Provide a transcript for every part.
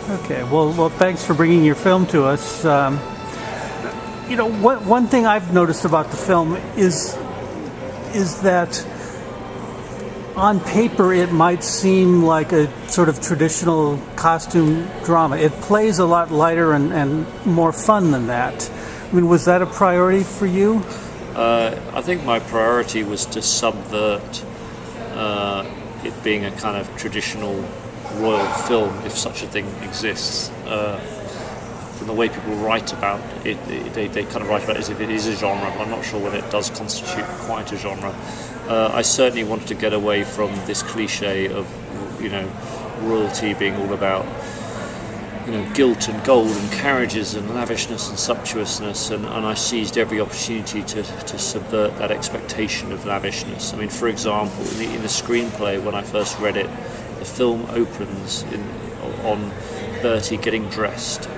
Okay. Well, thanks for bringing your film to us. One thing I've noticed about the film is that on paper it might seem like a sort of traditional costume drama. It plays a lot lighter and more fun than that. I mean, was that a priority for you? I think my priority was to subvert it being a kind of traditional royal film, if such a thing exists. From the way people write about it, they kind of write about it as if it is a genre, but I'm not sure whether it does constitute quite a genre. I certainly wanted to get away from this cliche of, royalty being all about, gilt and gold and carriages and lavishness and sumptuousness, and I seized every opportunity to subvert that expectation of lavishness. I mean, for example, in the screenplay, when I first read it, the film opens on Bertie being dressed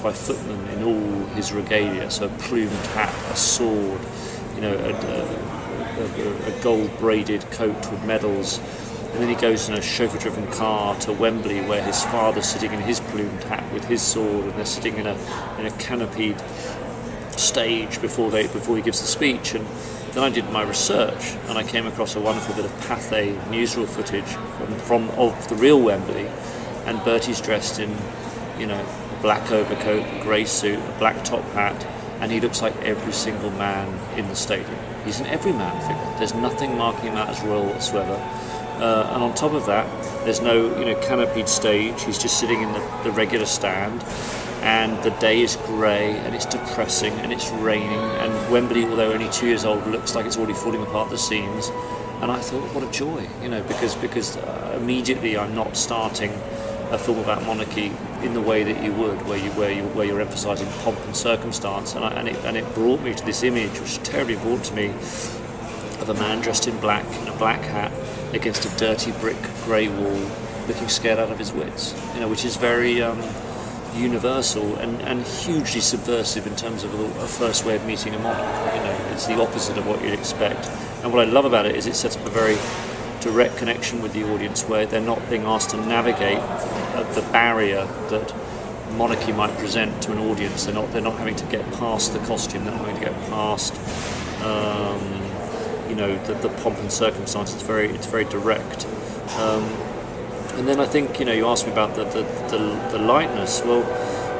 by footmen in all his regalia, so a plumed hat, a sword, a gold braided coat with medals, and then he goes in a chauffeur-driven car to Wembley, where his father's sitting in his plumed hat with his sword, and they're sitting in a canopied stage before he gives the speech. And then I did my research, and I came across a wonderful bit of Pathé newsreel footage of the real Wembley, and Bertie's dressed in, a black overcoat, a grey suit, a black top hat, and he looks like every single man in the stadium. He's an everyman figure. There's nothing marking him out as royal whatsoever. And on top of that, there's no canopied stage. He's just sitting in the regular stand, and the day is grey and it's depressing and it's raining, and Wembley, although only 2 years old, looks like it's already falling apart at the seams. And I thought, what a joy, because immediately I'm not starting a film about monarchy in the way that you would, where you're emphasising pomp and circumstance, and it brought me to this image, which is terribly important to me, of a man dressed in black in a black hat against a dirty brick grey wall, looking scared out of his wits. Which is very universal and hugely subversive in terms of a first way of meeting a monarch. It's the opposite of what you'd expect. And what I love about it is it sets up a very direct connection with the audience, where they're not being asked to navigate the barrier that monarchy might present to an audience. They're not having to get past the costume. They're not having to get past the pomp and circumstance. It's very direct. And then I think you asked me about the lightness. Well,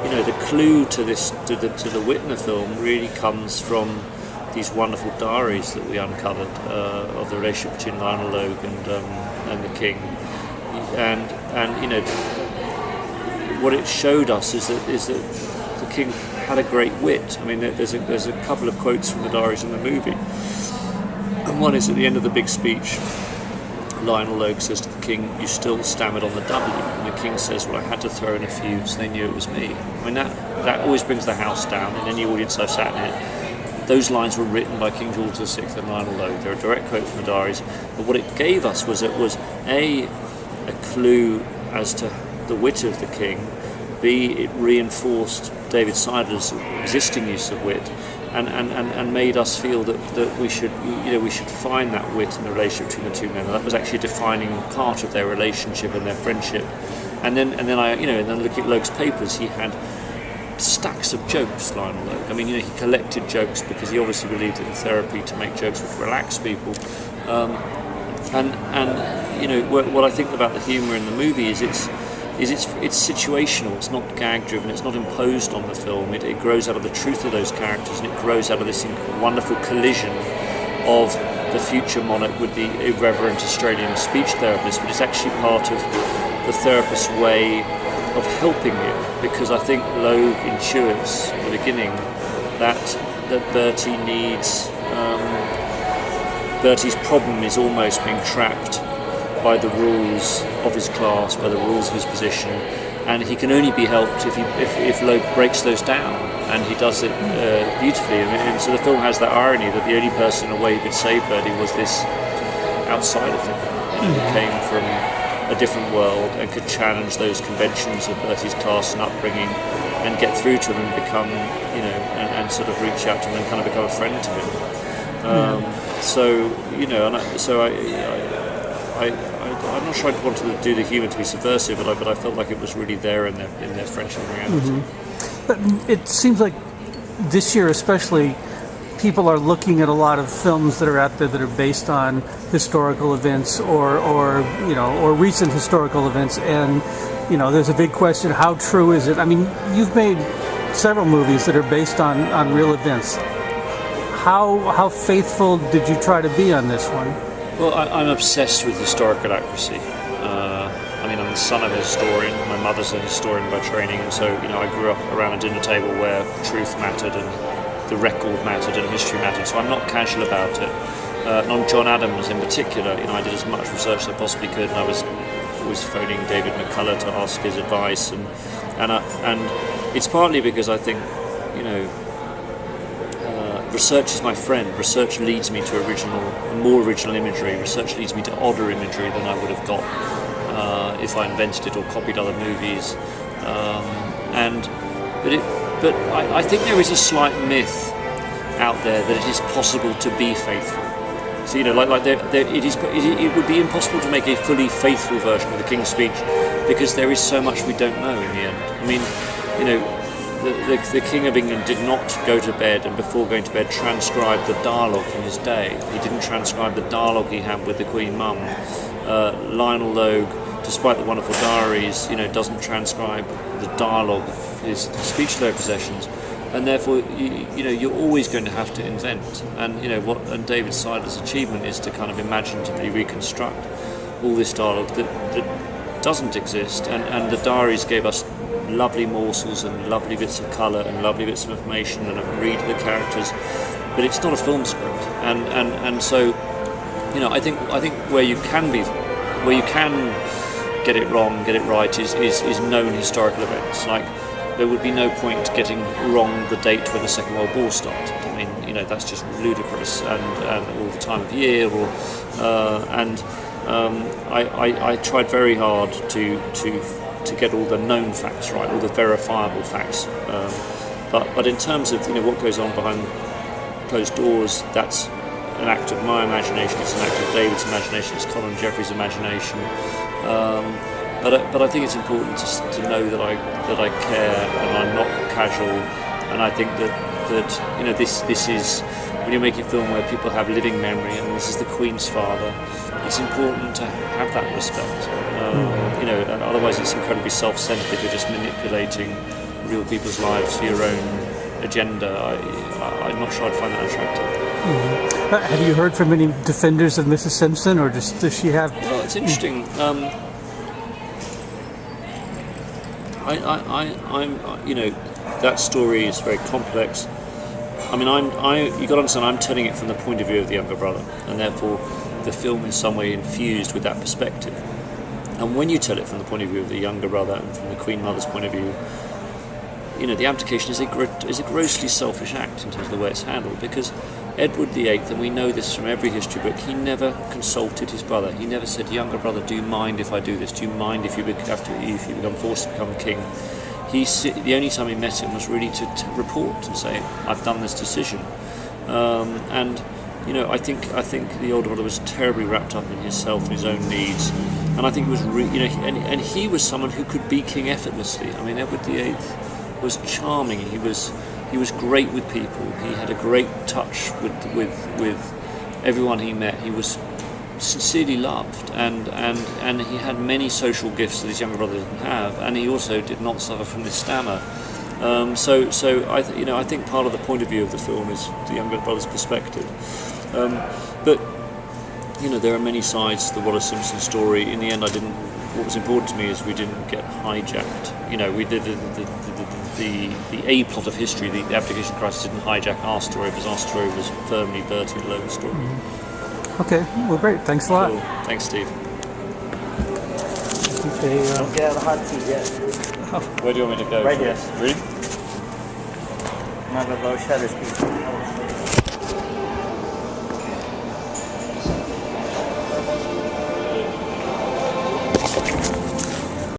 the clue to this to the Whitner film really comes from these wonderful diaries that we uncovered of the relationship between Lionel Logue and the King, and what it showed us is that the King had a great wit. I mean, there's a couple of quotes from the diaries in the movie, and one is at the end of the big speech. Lionel Logue says to the King, "You still stammered on the W," and the King says, "Well, I had to throw in a few so they knew it was me." I mean, that always brings the house down in any audience I've sat in it. Those lines were written by King George VI and Lionel Logue. They're a direct quote from the diaries. But what it gave us was A, a clue as to the wit of the King, B, it reinforced David Seidler's existing use of wit, and made us feel that we should find that wit in the relationship between the two men. And that was actually a defining part of their relationship and their friendship. And then looking at Logue's papers, he had stacks of jokes, Lionel Logue. I mean, he collected jokes because he obviously believed in therapy to make jokes which relax people. What I think about the humour in the movie is it's situational. It's not gag driven. It's not imposed on the film. It grows out of the truth of those characters, and it grows out of this wonderful collision of the future monarch with the irreverent Australian speech therapist. But it's actually part of the therapist's way of helping you, because I think Logue intuits at the beginning that Bertie needs. Bertie's problem is almost being trapped by the rules of his class, by the rules of his position, and he can only be helped if Logue breaks those down, and he does it beautifully. And so the film has that irony that the only person in a way who could save Bertie was this outsider figure who came from a different world and could challenge those conventions of Bertie's class and upbringing and get through to him and become, and sort of reach out to him and kind of become a friend to him. I I'm not sure I wanted to do the humour to be subversive, but I felt like it was really there in their friendship and reality. But it seems like this year especially, people are looking at a lot of films that are out there that are based on historical events or recent historical events, and there's a big question: how true is it? I mean, you've made several movies that are based on real events. How faithful did you try to be on this one? Well, I'm obsessed with historical accuracy. I'm the son of a historian. My mother's a historian by training, and so I grew up around a dinner table where truth mattered and the record mattered and history mattered. So I'm not casual about it. And on John Adams in particular, I did as much research as I possibly could, and I was always phoning David McCullough to ask his advice, and it's partly because I think research is my friend. Research leads me to more original imagery. Research leads me to odder imagery than I would have got if I invented it or copied other movies. But I think there is a slight myth out there that it is possible to be faithful. So it would be impossible to make a fully faithful version of the King's Speech because there is so much we don't know in the end. I mean, the King of England did not go to bed and before going to bed transcribe the dialogue from his day. He didn't transcribe the dialogue he had with the Queen Mum. Lionel Logue, despite the wonderful diaries, doesn't transcribe the dialogue of his speech-led possessions, and therefore you're always going to have to invent. And and David Sider's achievement is to kind of imaginatively reconstruct all this dialogue that doesn't exist, and the diaries gave us lovely morsels and lovely bits of colour and lovely bits of information and a read of the characters, but it's not a film script. And so I think where you can get it wrong, get it right is known historical events. Like there would be no point getting wrong the date when the Second World War started. I mean, that's just ludicrous, and or the time of year, I tried very hard to get all the known facts right, all the verifiable facts. But in terms of what goes on behind closed doors, that's an act of my imagination. It's an act of David's imagination. It's Colin Jeffrey's imagination. But I think it's important to know that I care and I'm not casual. And I think that this is when you're making a film where people have living memory, and this is the Queen's father. It's important to have that respect. Otherwise it's incredibly self-centered if you're just manipulating real people's lives for your own agenda. I'm not sure I'd find that attractive. Have you heard from any defenders of Mrs. Simpson, or does she have? Well, it's interesting. That story is very complex. I mean, you got to understand, I'm telling it from the point of view of the younger brother, and therefore the film is some way infused with that perspective. And when you tell it from the point of view of the younger brother and from the Queen Mother's point of view, the abdication is a grossly selfish act in terms of the way it's handled, because Edward VIII, and we know this from every history book, he never consulted his brother. He never said, "Younger brother, do you mind if I do this? Do you mind if you become forced to become king?" The only time he met him was really to report and say, "I've done this decision." I think the older brother was terribly wrapped up in himself and his own needs, and I think it was and he was someone who could be king effortlessly. I mean, Edward VIII was charming. He was great with people. He had a great touch with everyone he met. He was sincerely loved, and he had many social gifts that his younger brother didn't have, and he also did not suffer from this stammer. So I think part of the point of view of the film is the younger brother's perspective. But there are many sides to the Wallis Simpson story. In the end, what was important to me is we didn't get hijacked. We did the A plot of history, the abdication crisis, didn't hijack our story, because our story was firmly Bertie and Logan's story. Okay, well, great. Thanks a lot. Cool. Thanks, Steve. Don't get out of the hot seat yet. Where do you want me to go? Right here. Really? I'm not going to blow shutters, people.